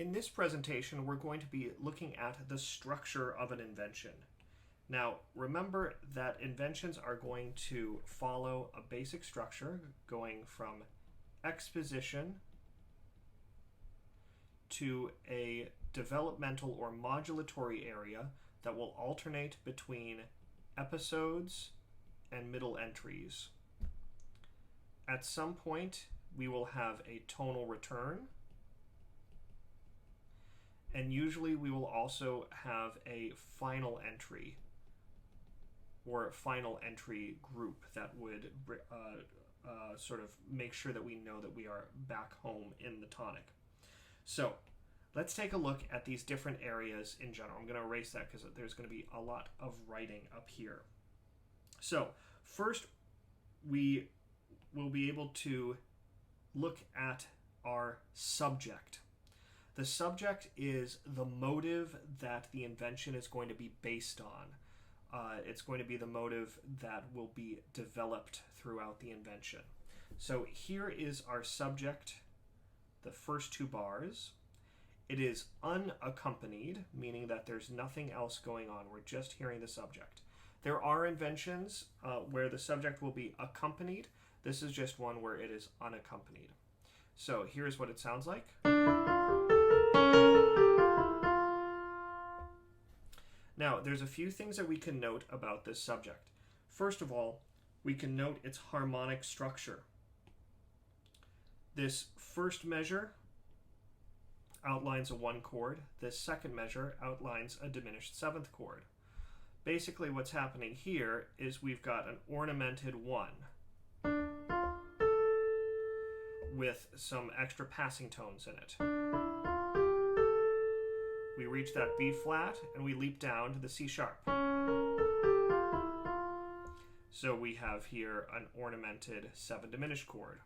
In this presentation, we're going to be looking at the structure of an invention. Now, remember that inventions are going to follow a basic structure going from exposition to a developmental or modulatory area that will alternate between episodes and middle entries. At some point, we will have a tonal return, and usually we will also have a final entry or a final entry group that would sort of make sure that we know that we are back home in the tonic. So let's take a look at these different areas in general. I'm going to erase that because there's going to be a lot of writing up here. So first, we will be able to look at our subject. The subject is the motive that the invention is going to be based on. It's going to be the motive that will be developed throughout the invention. So here is our subject, the first two bars. It is unaccompanied, meaning that there's nothing else going on. We're just hearing the subject. There are inventions where the subject will be accompanied. This is just one where it is unaccompanied. So here's what it sounds like. Now, there's a few things that we can note about this subject. First of all, we can note its harmonic structure. This first measure outlines a 1 chord. This second measure outlines a diminished 7th chord. Basically, what's happening here is we've got an ornamented 1 with some extra passing tones in it. We reach that B flat and we leap down to the C sharp. So we have here an ornamented 7 diminished chord.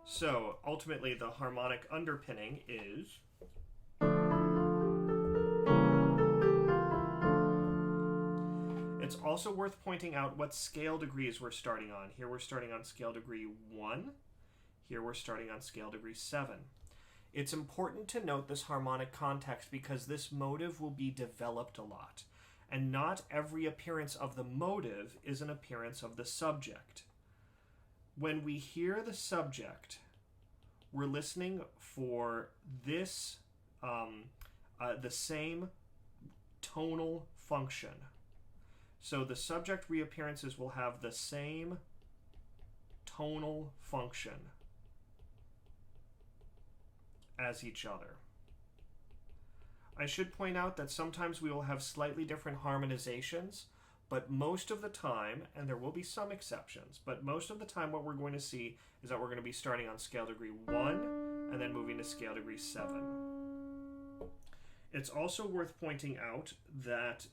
So ultimately the harmonic underpinning is It's also worth pointing out what scale degrees we're starting on. Here we're starting on scale degree 1. Here we're starting on scale degree 7. It's important to note this harmonic context because this motive will be developed a lot. And not every appearance of the motive is an appearance of the subject. When we hear the subject, we're listening for this, the same tonal function. So the subject reappearances will have the same tonal function as each other. I should point out that sometimes we will have slightly different harmonizations, but most of the time, and there will be some exceptions, but most of the time what we're going to see is that we're going to be starting on scale degree 1 and then moving to scale degree 7. It's also worth pointing out that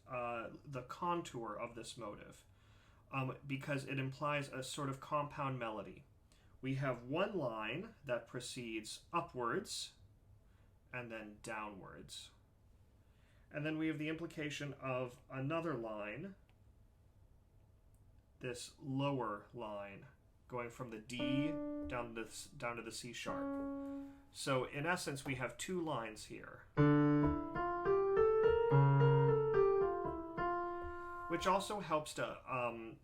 the contour of this motive, because it implies a sort of compound melody. We have one line that proceeds upwards and then downwards. And then we have the implication of another line, this lower line, going from the D down to the C sharp. So in essence, we have two lines here, which also helps to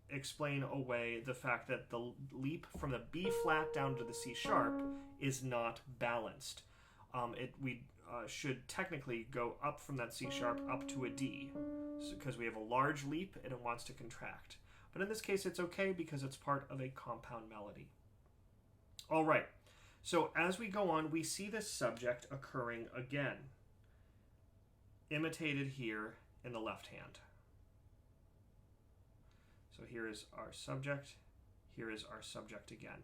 explain away the fact that the leap from the B flat down to the C sharp is not balanced. We should technically go up from that C sharp up to a D, because we have a large leap and it wants to contract. But in this case, it's okay because it's part of a compound melody. All right, so as we go on, we see this subject occurring again, imitated here in the left hand. So here is our subject, here is our subject again.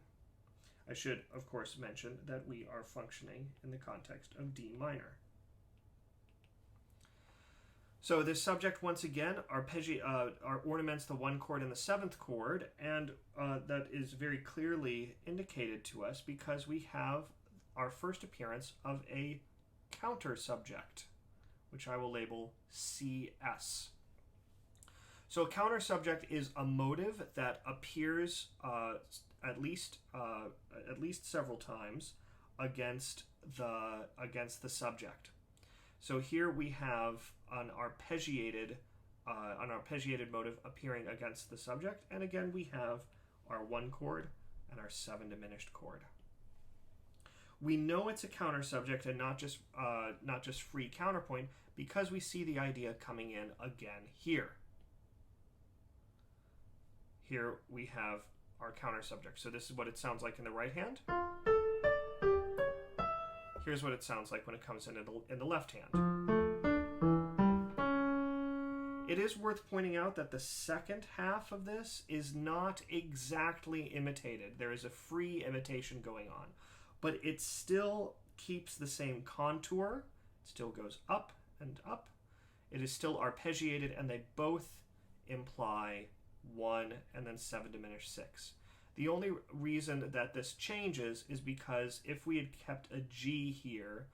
I should, of course, mention that we are functioning in the context of D minor. So this subject, once again, ornaments the 1 chord and the 7th chord, and that is very clearly indicated to us because we have our first appearance of a counter subject, which I will label CS. So a counter subject is a motive that appears at least several times against the subject. So here we have an arpeggiated motive appearing against the subject, and again we have our 1 chord and our 7 diminished chord. We know it's a counter subject and not just free counterpoint because we see the idea coming in again here. Here we have our counter subject. So this is what it sounds like in the right hand. Here's what it sounds like when it comes in the left hand. It is worth pointing out that the second half of this is not exactly imitated. There is a free imitation going on, but it still keeps the same contour. It still goes up and up. It is still arpeggiated, and they both imply 1 and then 7 diminished 6. The only reason that this changes is because if we had kept a G here,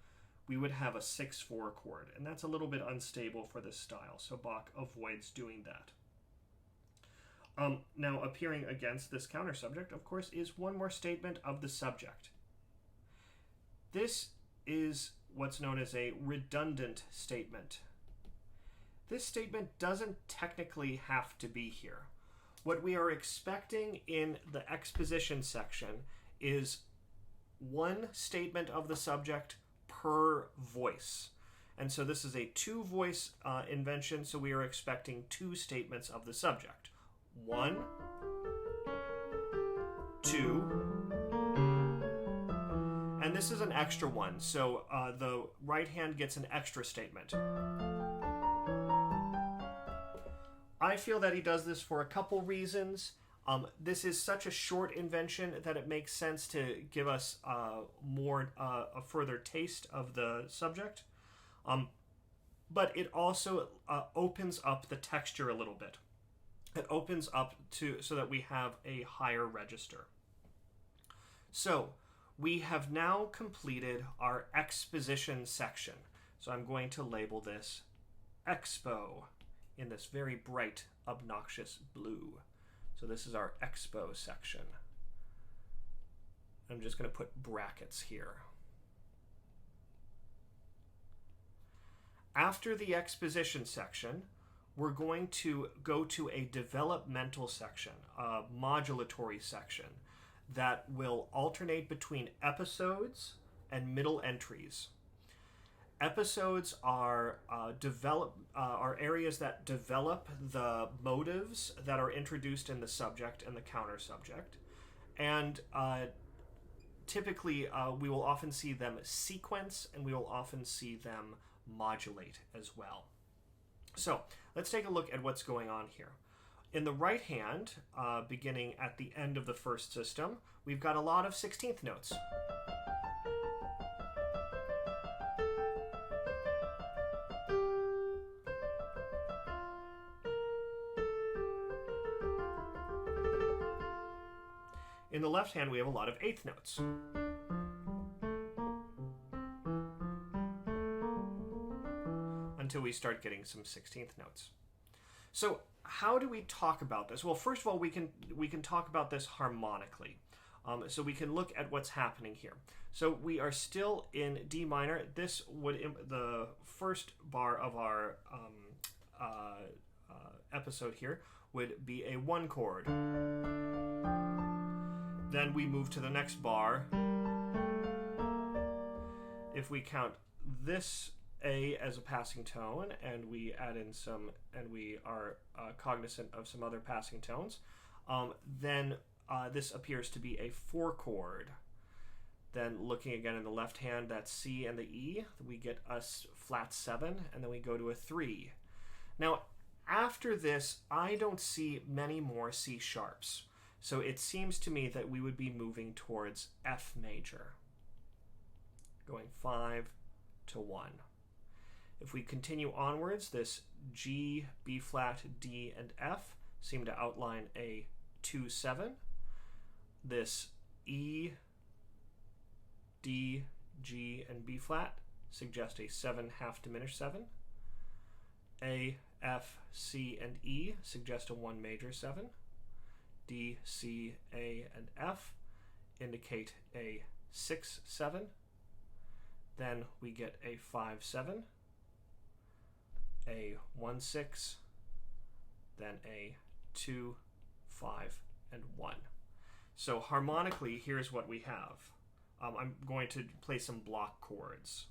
we would have a 6/4 chord, and that's a little bit unstable for this style, so Bach avoids doing that. Now, appearing against this counter subject, of course, is one more statement of the subject. This is what's known as a redundant statement. This statement doesn't technically have to be here. What we are expecting in the exposition section is one statement of the subject per voice. And so this is a 2-voice invention, so we are expecting 2 statements of the subject. 1, 2, and this is an extra one, so the right hand gets an extra statement. I feel that he does this for a couple reasons. This is such a short invention that it makes sense to give us a further taste of the subject. But it also opens up the texture a little bit. It opens up so that we have a higher register. So we have now completed our exposition section. So I'm going to label this Expo in this very bright, obnoxious blue. So this is our Expo section. I'm just going to put brackets here. After the exposition section, we're going to go to a developmental section, a modulatory section, that will alternate between episodes and middle entries. Episodes are areas that develop the motives that are introduced in the subject and the counter subject, and typically we will often see them sequence, and we will often see them modulate as well. So let's take a look at what's going on here. In the right hand, beginning at the end of the first system, we've got a lot of 16th notes. In the left hand, we have a lot of 8th notes. Until we start getting some 16th notes. So how do we talk about this? Well, first of all, we can talk about this harmonically. So we can look at what's happening here. So we are still in D minor. This would the first bar of our episode here would be a 1 chord. Then we move to the next bar. If we count this A as a passing tone, and we add in some, and we are cognizant of some other passing tones, then this appears to be a 4 chord. Then looking again in the left hand, that C and the E, we get a flat 7, and then we go to a 3. Now, after this, I don't see many more C sharps. So it seems to me that we would be moving towards F major, going 5 to 1. If we continue onwards, this G, B flat, D, and F seem to outline a 2-7. This E, D, G, and B flat suggest a 7 half diminished 7. A, F, C, and E suggest a 1 major 7. D, C, A, and F indicate a 6-7. Then we get a 5-7, a 1-6, then a 2-5, and 1. So harmonically, here's what we have. I'm going to play some block chords.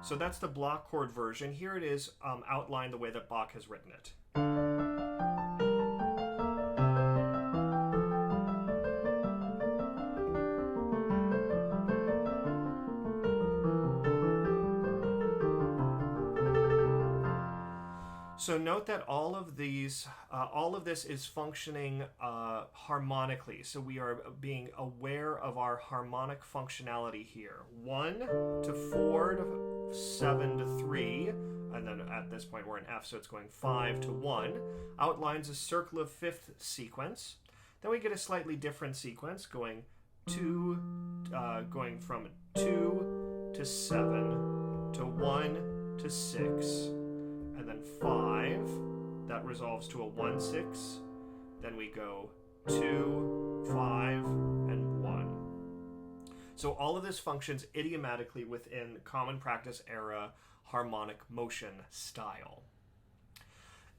So that's the block chord version. Here it is outlined the way that Bach has written it. So note that all of this is functioning harmonically. So we are being aware of our harmonic functionality here. 1 to 4 to 7 to 3, and then at this point we're in F, so it's going 5 to 1. Outlines a circle of fifth sequence. Then we get a slightly different sequence going from 2 to 7 to 1 to 6. And then 5, that resolves to a 1-6. Then we go 2, 5, and 1. So all of this functions idiomatically within common practice era harmonic motion style.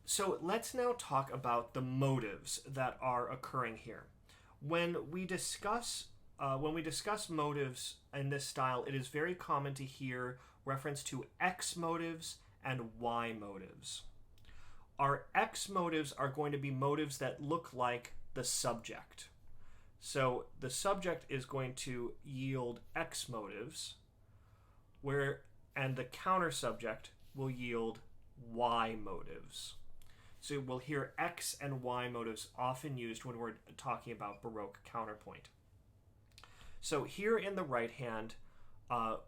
So let's now talk about the motives that are occurring here. When we discuss motives in this style, it is very common to hear reference to X motives and Y motives. Our X motives are going to be motives that look like the subject. So the subject is going to yield X motives, and the counter subject will yield Y motives. So we'll hear X and Y motives often used when we're talking about Baroque counterpoint. So here in the right hand,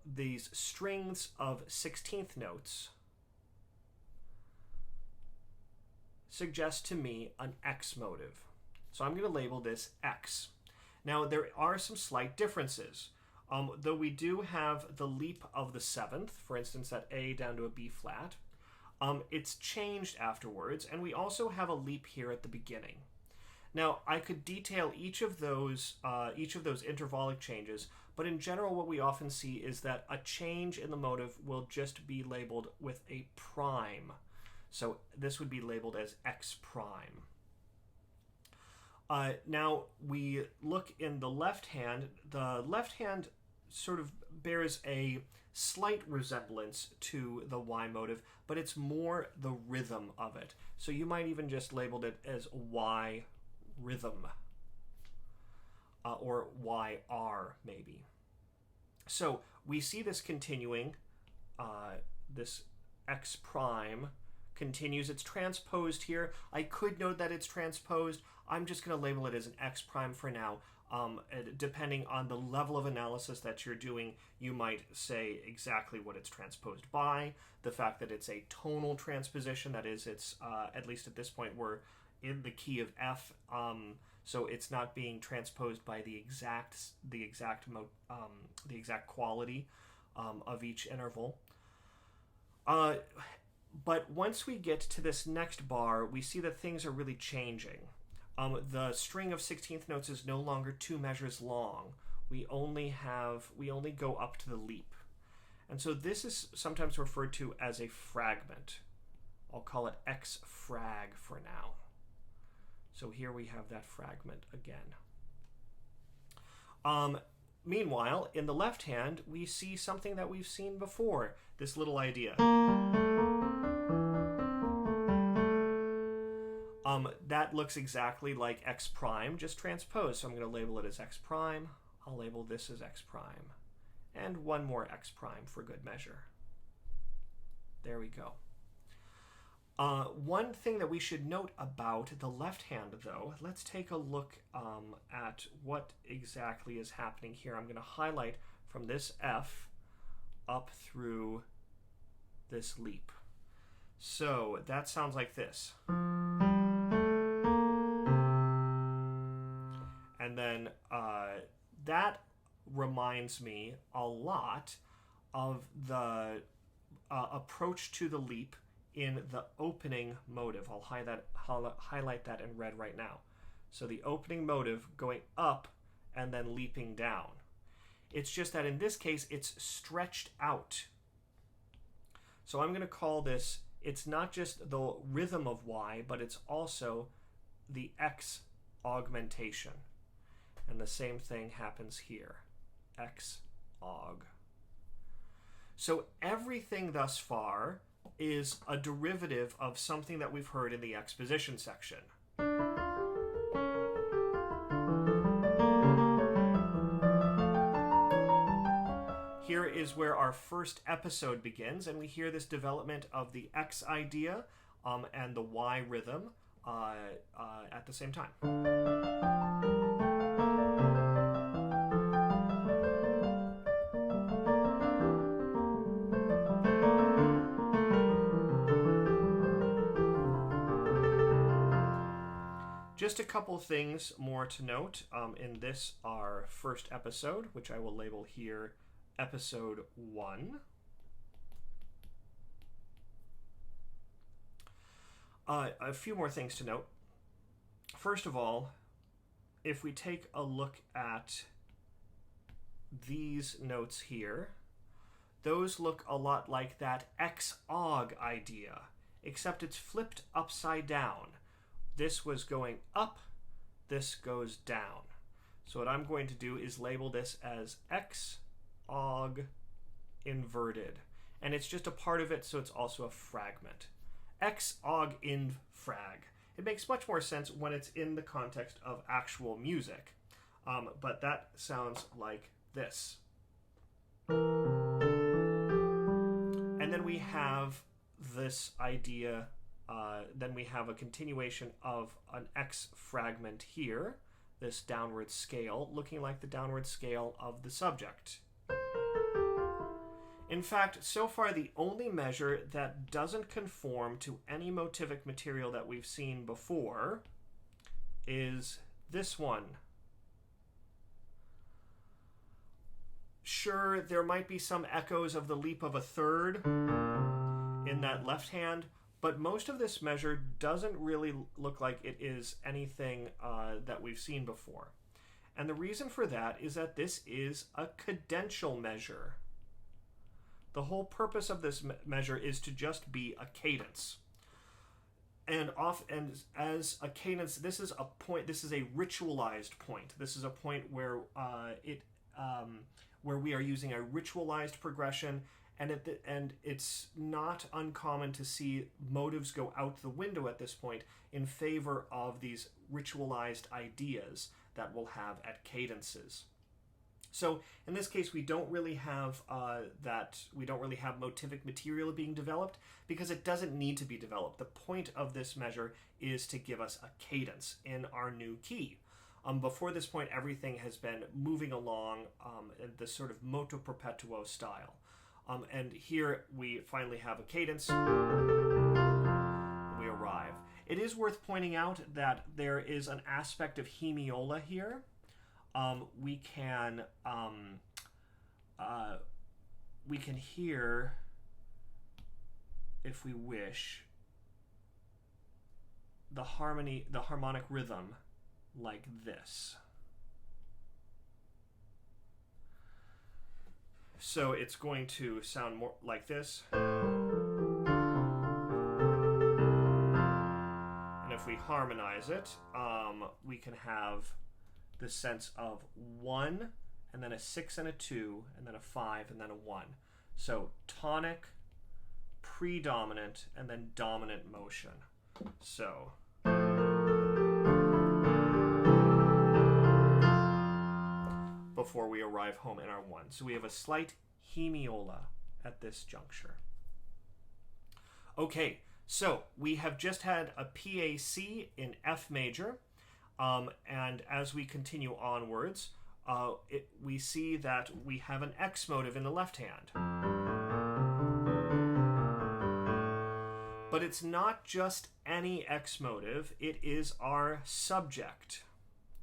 these strings of 16th notes suggest to me an X motive. So I'm going to label this X. Now there are some slight differences. Though we do have the leap of the 7th, for instance at A down to a B flat, it's changed afterwards, and we also have a leap here at the beginning. Now I could detail each of those intervallic changes, but in general what we often see is that a change in the motive will just be labeled with a prime. So this would be labeled as X prime. Now we look in the left hand. The left hand sort of bears a slight resemblance to the Y motive, but it's more the rhythm of it. So you might even just label it as Y rhythm, or YR maybe. So we see this continuing, this X prime continues. It's transposed here. I could note that it's transposed. I'm just going to label it as an X prime for now. Depending on the level of analysis that you're doing, you might say exactly what it's transposed by. The fact that it's a tonal transposition, that is, it's at least at this point we're in the key of F, so it's not being transposed by the exact quality of each interval. But once we get to this next bar, we see that things are really changing. The string of 16th notes is no longer 2 measures long. We only go up to the leap. And so this is sometimes referred to as a fragment. I'll call it X frag for now. So here we have that fragment again. Meanwhile, in the left hand, we see something that we've seen before, this little idea. That looks exactly like X prime, just transposed. So I'm going to label it as X prime. I'll label this as X prime. And one more X prime for good measure. There we go. One thing that we should note about the left hand, though, let's take a look at what exactly is happening here. I'm going to highlight from this F up through this leap. So that sounds like this. And then that reminds me a lot of the approach to the leap in the opening motive. I'll highlight that in red right now. So the opening motive going up and then leaping down. It's just that in this case, it's stretched out. So I'm going to call this, it's not just the rhythm of Y, but it's also the X augmentation. And the same thing happens here. X aug. So everything thus far is a derivative of something that we've heard in the exposition section. Here is where our first episode begins, and we hear this development of the X idea and the Y rhythm at the same time. Just a couple things more to note in this, our first episode, which I will label here Episode 1. A few more things to note. First of all, if we take a look at these notes here, those look a lot like that X aug idea, except it's flipped upside down. This was going up, this goes down. So what I'm going to do is label this as X aug inverted. And it's just a part of it, so it's also a fragment. X aug in frag. It makes much more sense when it's in the context of actual music. But that sounds like this. And then we have this idea, then we have a continuation of an X fragment here, this downward scale, looking like the downward scale of the subject. In fact, so far the only measure that doesn't conform to any motivic material that we've seen before is this one. Sure, there might be some echoes of the leap of a third in that left hand, but most of this measure doesn't really look like it is anything that we've seen before. And the reason for that is that this is a cadential measure. The whole purpose of this measure is to just be a cadence. And as a cadence, this is a point, this is a ritualized point. This is a point where where we are using a ritualized progression, and it's not uncommon to see motives go out the window at this point in favor of these ritualized ideas that we'll have at cadences. So in this case, we don't really have motivic material being developed because it doesn't need to be developed. The point of this measure is to give us a cadence in our new key. Before this point, everything has been moving along in this sort of moto perpetuo style. And here we finally have a cadence. We arrive. It is worth pointing out that there is an aspect of hemiola here. We can hear, if we wish, the harmonic rhythm like this. So it's going to sound more like this. And if we harmonize it, we can have the sense of 1, and then a 6 and a 2, and then a 5, and then a 1. So tonic, predominant, and then dominant motion. So before we arrive home in our 1. So we have a slight hemiola at this juncture. Okay, so we have just had a PAC in F major. And as we continue onwards, we see that we have an X motive in the left hand. But it's not just any X motive, it is our subject.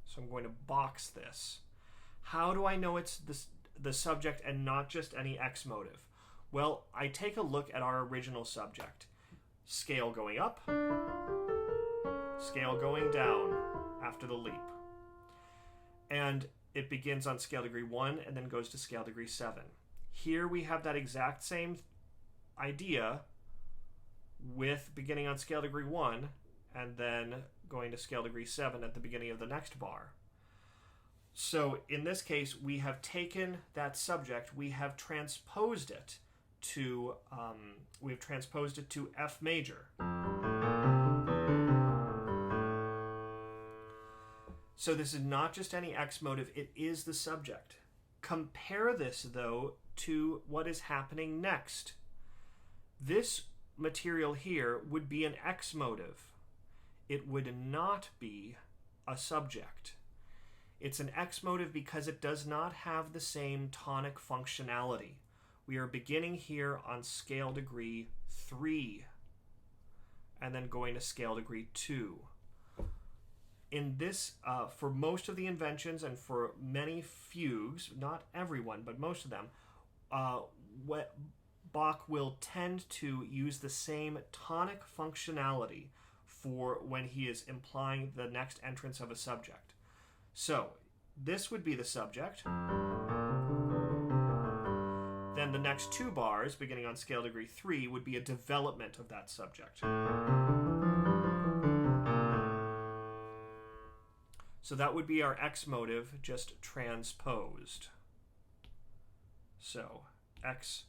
So I'm going to box this. How do I know it's the subject and not just any X motive? Well, I take a look at our original subject. Scale going up, scale going down after the leap. And it begins on scale degree 1 and then goes to scale degree 7. Here we have that exact same idea with beginning on scale degree 1 and then going to scale degree 7 at the beginning of the next bar. So in this case, we have taken that subject, we have transposed it to F major. So this is not just any X motive, it is the subject. Compare this, though, to what is happening next. This material here would be an X motive. It would not be a subject. It's an X motive because it does not have the same tonic functionality. We are beginning here on scale degree 3 and then going to scale degree 2. In this, for most of the inventions and for many fugues, not everyone, but most of them, Bach will tend to use the same tonic functionality for when he is implying the next entrance of a subject. So, this would be the subject. Then the next 2 bars, beginning on scale degree 3, would be a development of that subject. So that would be our X motive just transposed. So X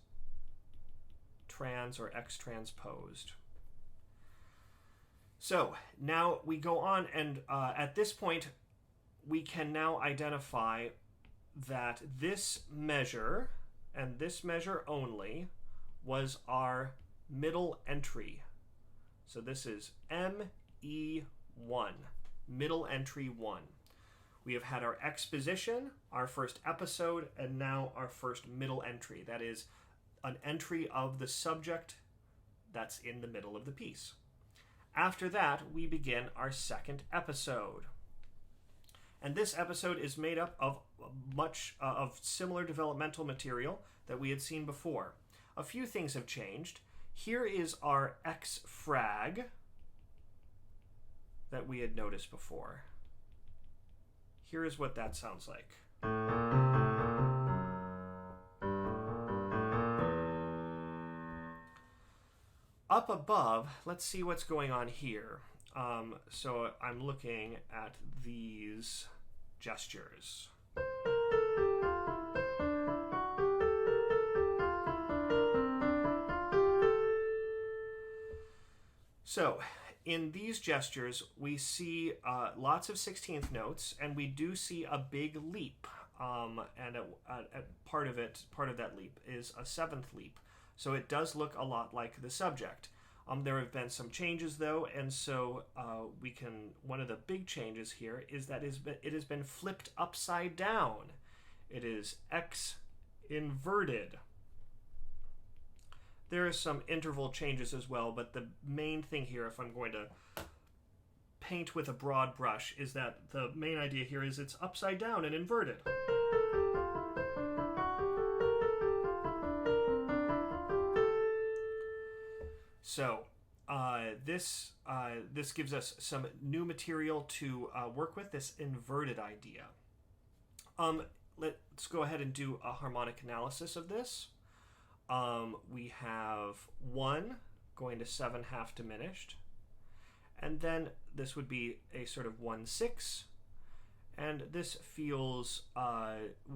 trans or X transposed. So now we go on, and at this point we can now identify that this measure and this measure only was our middle entry. So this is ME1. Middle entry 1. We have had our exposition, our first episode, and now our first middle entry. That is an entry of the subject that's in the middle of the piece. After that, we begin our second episode. And this episode is made up of much of similar developmental material that we had seen before. A few things have changed. Here is our X frag that we had noticed before. Here is what that sounds like. Up above, let's see what's going on here. So I'm looking at these gestures. So in these gestures, we see lots of 16th notes, and we do see a big leap. And part of that leap is a 7th leap. So it does look a lot like the subject. There have been some changes, though, and so one of the big changes here is that it has been flipped upside down. It is X inverted. There are some interval changes as well, but the main thing here, if I'm going to paint with a broad brush, is that the main idea here is it's upside down and inverted. So this gives us some new material to work with, this inverted idea. Let's go ahead and do a harmonic analysis of this. We have 1 going to 7 half diminished, and then this would be a sort of 1/6, and this feels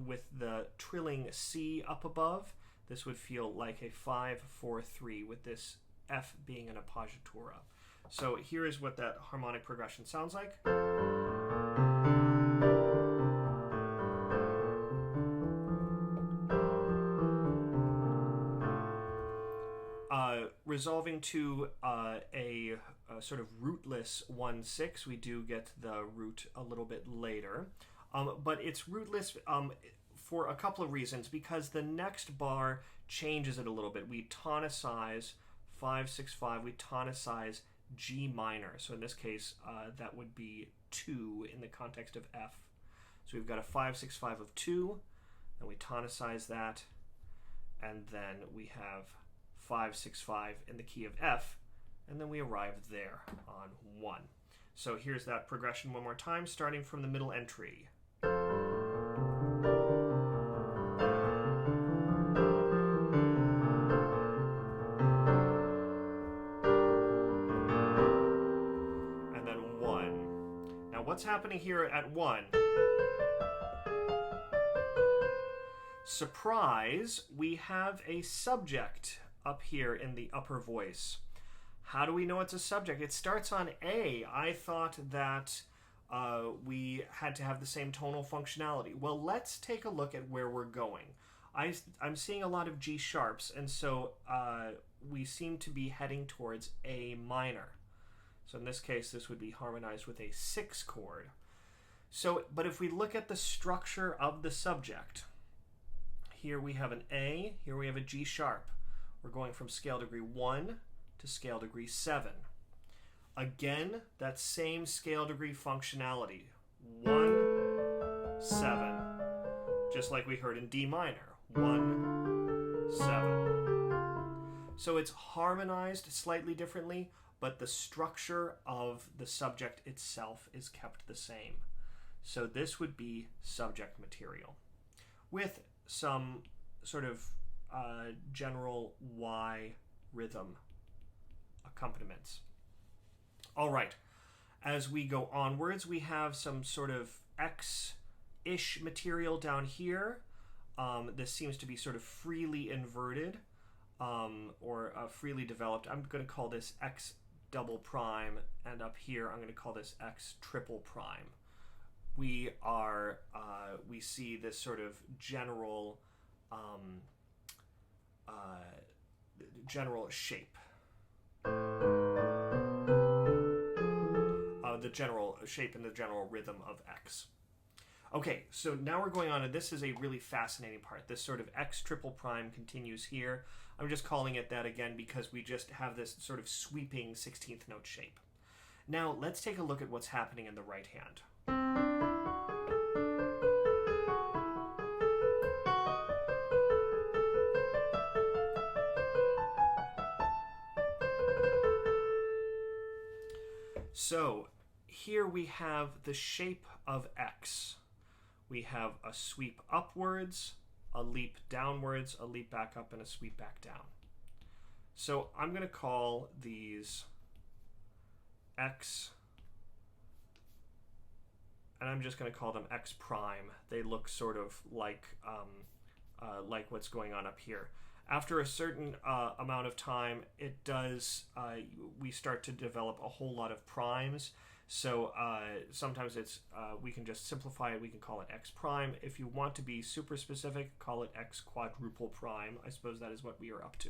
with the trilling C up above, this would feel like a 5/4/3 with this F being an appoggiatura. So here is what that harmonic progression sounds like. Resolving to a sort of rootless 1/6, we do get the root a little bit later. But it's rootless for a couple of reasons, because the next bar changes it a little bit. We tonicize 5/6/5, we tonicize G minor. So in this case, that would be 2 in the context of F. So we've got a 5-6-5 of 2, and we tonicize that, and then we have 5-6-5 in the key of F, and then we arrive there on 1. So here's that progression one more time, starting from the middle entry. And then 1. Now what's happening here at 1? Surprise, we have a subject up here in the upper voice. How do we know it's a subject? It starts on A. I thought that we had to have the same tonal functionality. Well, let's take a look at where we're going. I'm seeing a lot of G sharps, and so we seem to be heading towards A minor. So in this case, this would be harmonized with a 6 chord. So, but if we look at the structure of the subject, here we have an A, here we have a G sharp. We're going from scale degree 1 to scale degree 7. Again, that same scale degree functionality. 1, 7. Just like we heard in D minor. 1, 7. So it's harmonized slightly differently, but the structure of the subject itself is kept the same. So this would be subject material with some sort of general Y rhythm accompaniments. All right, as we go onwards, we have some sort of X-ish material down here. This seems to be sort of freely inverted or freely developed. I'm going to call this X double prime, and up here I'm going to call this X triple prime. We see this sort of general shape. The general shape and the general rhythm of X. Okay, so now we're going on, and this is a really fascinating part. This sort of X triple prime continues here. I'm just calling it that again because we just have this sort of sweeping 16th note shape. Now let's take a look at what's happening in the right hand. So here we have the shape of X. We have a sweep upwards, a leap downwards, a leap back up, and a sweep back down. So I'm going to call these X, and I'm just going to call them X prime. They look sort of like what's going on up here. After a certain amount of time, it does, we start to develop a whole lot of primes. So sometimes it's, we can just simplify it. We can call it X prime. If you want to be super specific, call it X quadruple prime. I suppose that is what we are up to.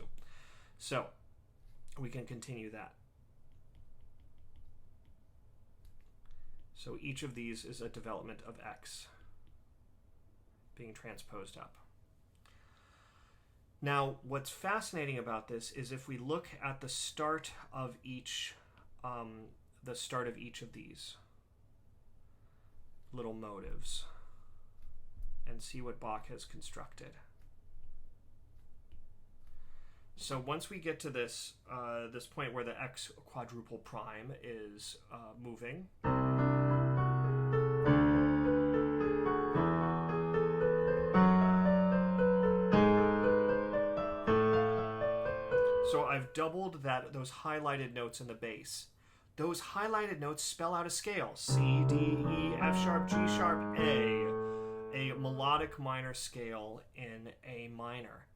So we can continue that. So each of these is a development of X being transposed up. Now, what's fascinating about this is if we look at the start of each of these little motives and see what Bach has constructed. So once we get to this this point where the X quadruple prime is moving, so I've doubled those highlighted notes in the bass. Those highlighted notes spell out a scale. C, D, E, F sharp, G sharp, a melodic minor scale in A minor.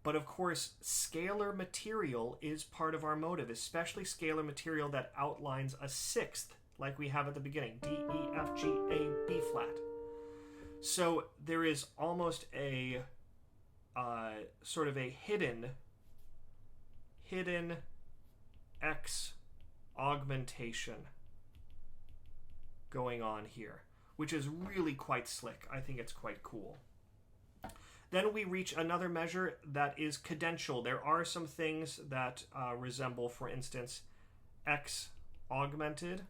But of course, scalar material is part of our motive, especially scalar material that outlines a sixth, like we have at the beginning, D, E, F, G, A, B flat. So there is almost a sort of a hidden X augmentation going on here, which is really quite slick. I think it's quite cool. Then we reach another measure that is cadential. There are some things that resemble, for instance, X augmented,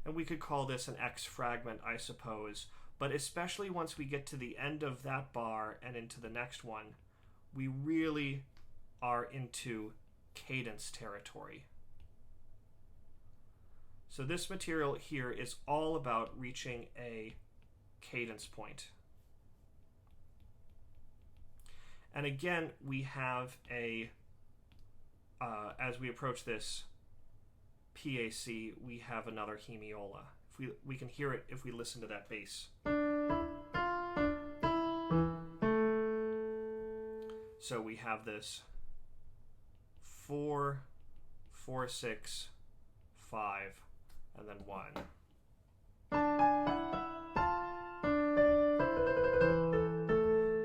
and we could call this an X fragment, I suppose. But especially once we get to the end of that bar and into the next one, we really are into cadence territory. So this material here is all about reaching a cadence point. And again, we have a, as we approach this PAC, we have another hemiola. We can hear it if we listen to that bass. So we have this 4, 4, 6, 5, and then 1.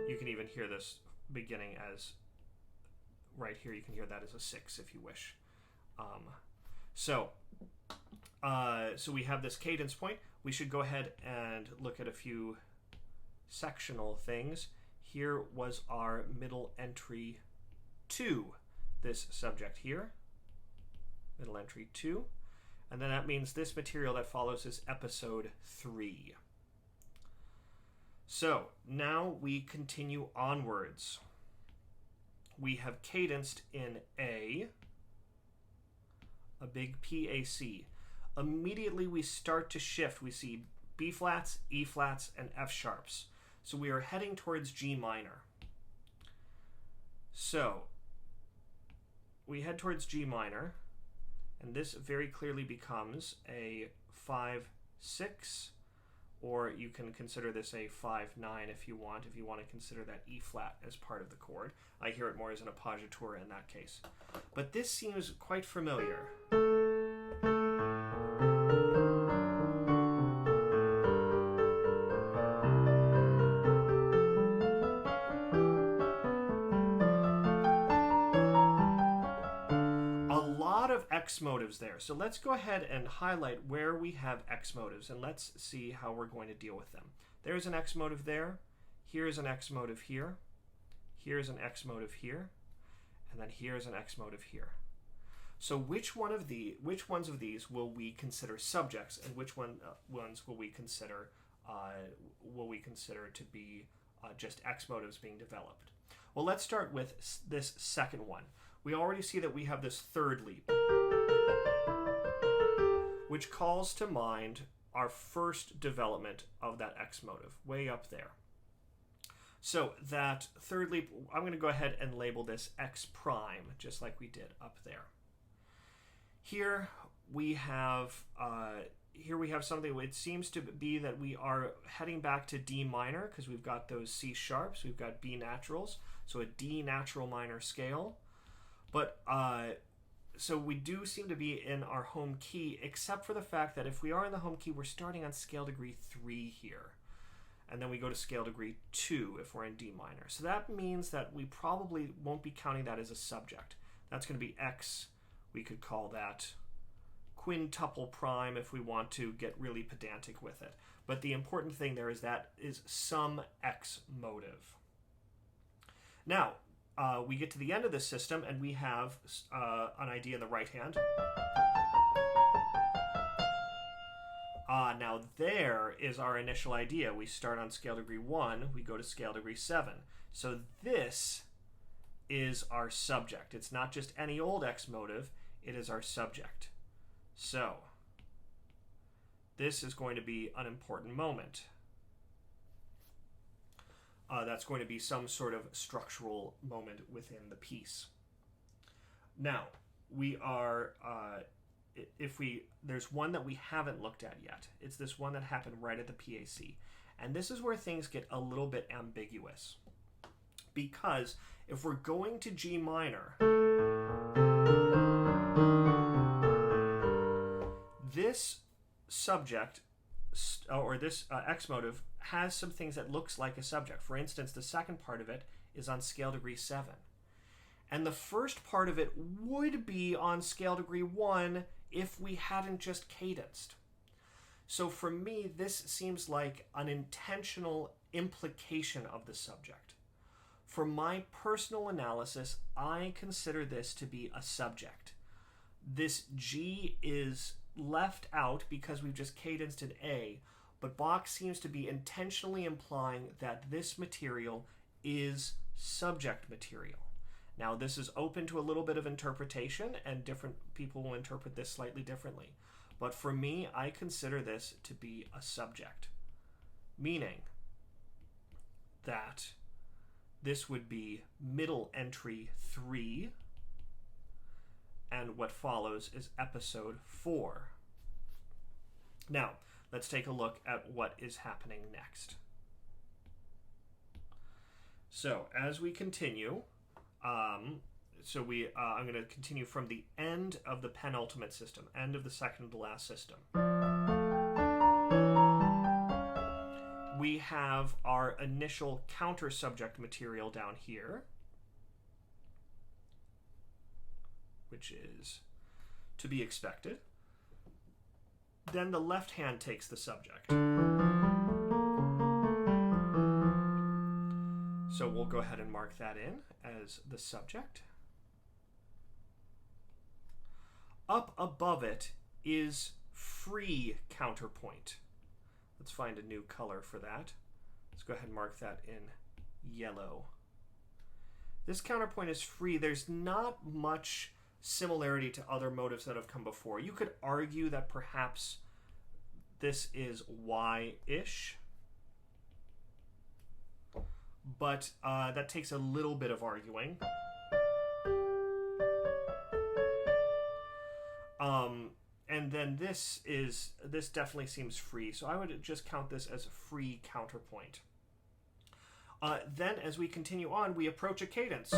You can even hear this beginning as, right here, you can hear that as a 6 if you wish. So we have this cadence point. We should go ahead and look at a few sectional things. Here was our middle entry 2, this subject here, middle entry 2, and then that means this material that follows is episode 3. So now we continue onwards. We have cadenced in a big PAC. Immediately we start to shift. We see B flats, E flats, and F sharps. So we are heading towards G minor. So we head towards G minor, and this very clearly becomes a 5-6, or you can consider this a 5-9 if you want to consider that E flat as part of the chord. I hear it more as an appoggiatura in that case. But this seems quite familiar. X motives there. So let's go ahead and highlight where we have X motives, and let's see how we're going to deal with them. There's an X motive there. Here's an X motive here. Here's an X motive here. And then here's an X motive here. So which ones of these will we consider subjects, and which ones will we consider to be just X motives being developed? Well, let's start with this second one. We already see that we have this third leap, which calls to mind our first development of that X motive, way up there. So that third leap, I'm going to go ahead and label this X prime, just like we did up there. Here we have something. It seems to be that we are heading back to D minor, because we've got those C sharps, we've got B naturals, so a D natural minor scale. But so we do seem to be in our home key, except for the fact that if we are in the home key, we're starting on scale degree 3 here. And then we go to scale degree 2 if we're in D minor. So that means that we probably won't be counting that as a subject. That's going to be X. We could call that quintuple prime if we want to get really pedantic with it. But the important thing there is that is some X motive. Now, we get to the end of this system, and we have an idea in the right hand. Now there is our initial idea. We start on scale degree 1, we go to scale degree 7. So this is our subject. It's not just any old X motive, it is our subject. So this is going to be an important moment. That's going to be some sort of structural moment within the piece. Now, we are, there's one that we haven't looked at yet. It's this one that happened right at the PAC. And this is where things get a little bit ambiguous. Because if we're going to G minor, this subject, or this X motive, has some things that looks like a subject. For instance, the second part of it is on scale degree 7. And the first part of it would be on scale degree 1 if we hadn't just cadenced. So for me, this seems like an intentional implication of the subject. For my personal analysis, I consider this to be a subject. This G is left out because we've just cadenced an A, but Bach seems to be intentionally implying that this material is subject material. Now, this is open to a little bit of interpretation, and different people will interpret this slightly differently. But for me, I consider this to be a subject, meaning that this would be middle entry 3, and what follows is episode 4. Now, let's take a look at what is happening next. So, as we continue, I'm going to continue from the end of the penultimate system, end of the second to last system. We have our initial counter subject material down here, which is to be expected. Then the left hand takes the subject. So we'll go ahead and mark that in as the subject. Up above it is free counterpoint. Let's find a new color for that. Let's go ahead and mark that in yellow. This counterpoint is free. There's not much similarity to other motives that have come before. You could argue that perhaps this is Y-ish, but that takes a little bit of arguing. And then this definitely seems free, so I would just count this as a free counterpoint. Then, as we continue on, we approach a cadence.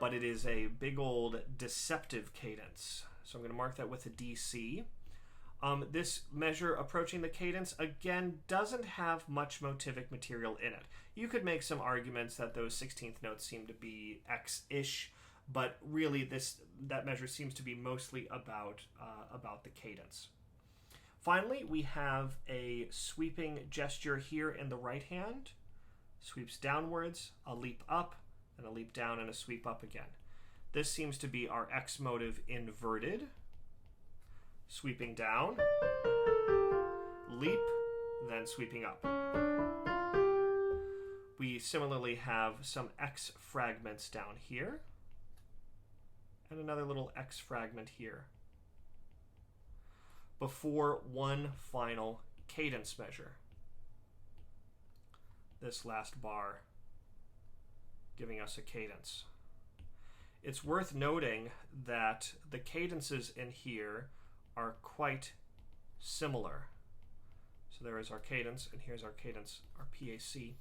But it is a big old deceptive cadence. So I'm going to mark that with a DC. This measure approaching the cadence, again, doesn't have much motivic material in it. You could make some arguments that those 16th notes seem to be X-ish, but really that measure seems to be mostly about the cadence. Finally, we have a sweeping gesture here in the right hand. Sweeps downwards, a leap up, and a leap down, and a sweep up again. This seems to be our X motive inverted. Sweeping down, leap, then sweeping up. We similarly have some X fragments down here, and another little X fragment here, before one final cadence measure. This last bar giving us a cadence. It's worth noting that the cadences in here are quite similar. So there is our cadence, and here's our cadence, our PAC.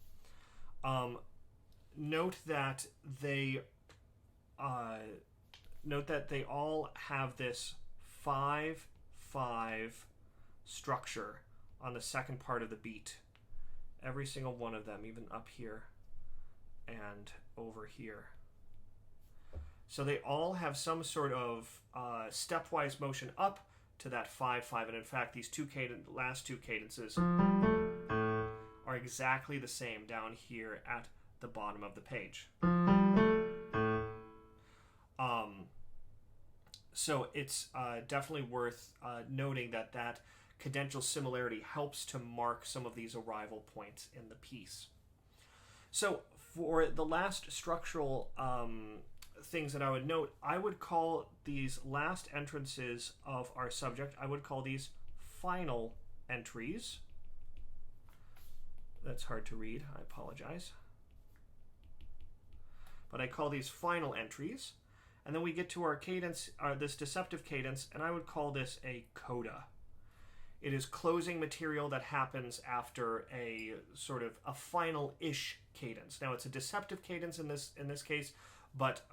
Note that they all have this 5/5 structure on the second part of the beat. Every single one of them, even up here and over here. So they all have some sort of stepwise motion up to that 5/5, and in fact these last two cadences are exactly the same down here at the bottom of the page. So it's definitely worth noting that cadential similarity helps to mark some of these arrival points in the piece. So for the last structural things that I would note, I would call these last entrances of our subject, I would call these final entries. That's hard to read, I apologize. But I call these final entries. And then we get to our cadence, this deceptive cadence, and I would call this a coda. It is closing material that happens after a sort of a final-ish cadence. Now, it's a deceptive cadence in this case, but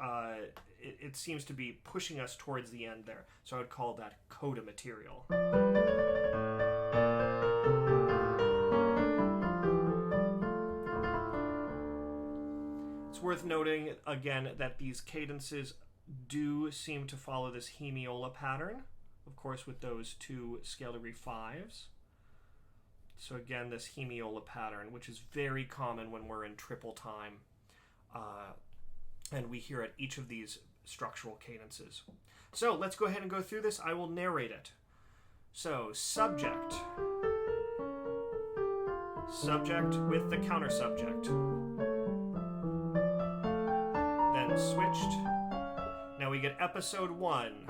it seems to be pushing us towards the end there. So I would call that coda material. It's worth noting, again, that these cadences do seem to follow this hemiola pattern, of course, with those two scale degree 5s. So again, this hemiola pattern, which is very common when we're in triple time, And we hear at each of these structural cadences. So let's go ahead and go through this. I will narrate it. So subject. Subject with the counter subject. Then switched. Now we get episode 1.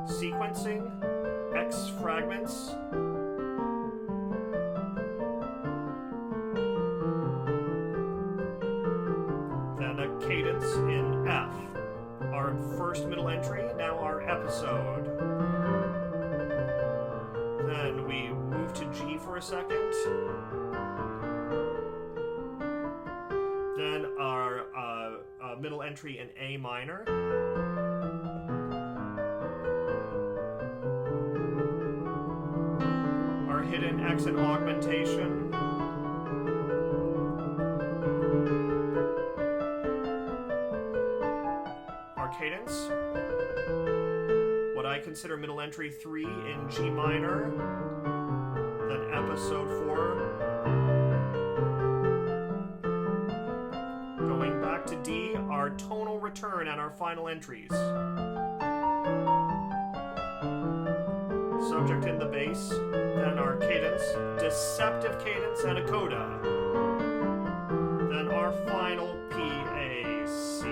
Sequencing, X fragments. Then a cadence in F. Our first middle entry, now our episode. Then we move to G for a second. Then our middle entry in A minor. Our hidden accent augmentation. Our cadence. What I consider middle entry 3 in G minor. Then episode 4. Going back to D, our tonal return and our final entries. Subject in the bass, then our cadence, deceptive cadence and a coda. Then our final PAC.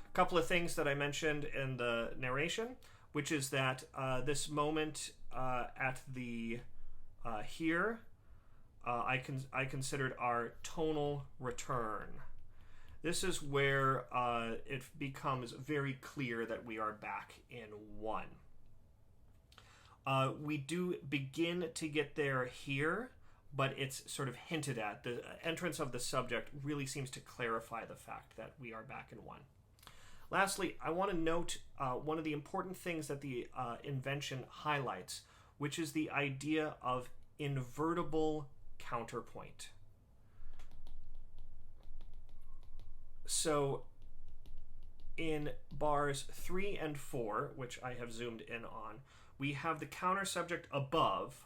A couple of things that I mentioned in the narration, which is that this moment at the here, I considered our tonal return. This is where it becomes very clear that we are back in 1. We do begin to get there here, but it's sort of hinted at. The entrance of the subject really seems to clarify the fact that we are back in 1. Lastly, I want to note one of the important things that the invention highlights, which is the idea of invertible counterpoint. So in bars 3 and 4, which I have zoomed in on, we have the counter subject above.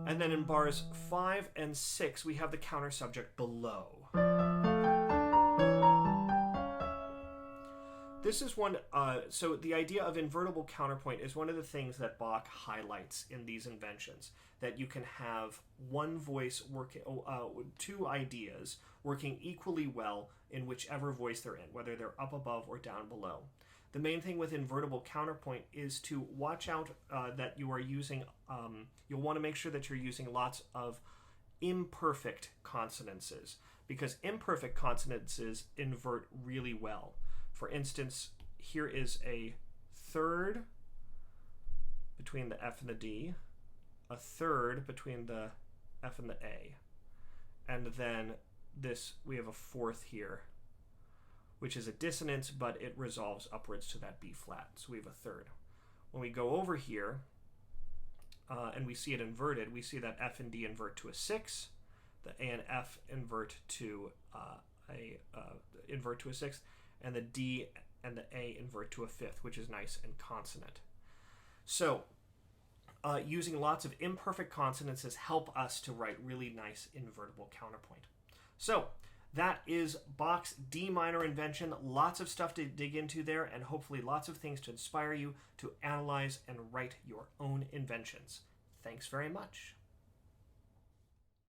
And then in bars 5 and 6, we have the counter subject below. This is one, so the idea of invertible counterpoint is one of the things that Bach highlights in these inventions, that you can have one voice working, two ideas working equally well in whichever voice they're in, whether they're up above or down below. The main thing with invertible counterpoint is to watch out that you are using, you'll want to make sure that you're using lots of imperfect consonances, because imperfect consonances invert really well. For instance, here is a third between the F and the D, a third between the F and the A, and then this, we have a fourth here, which is a dissonance, but it resolves upwards to that B flat, so we have a third. When we go over here, and we see it inverted, we see that F and D invert to a 6, the A and F invert to invert to a 6th, and the D and the A invert to a 5th, which is nice and consonant. So using lots of imperfect consonances help us to write really nice invertible counterpoint. So that is Bach's D minor invention. Lots of stuff to dig into there, and hopefully lots of things to inspire you to analyze and write your own inventions. Thanks very much.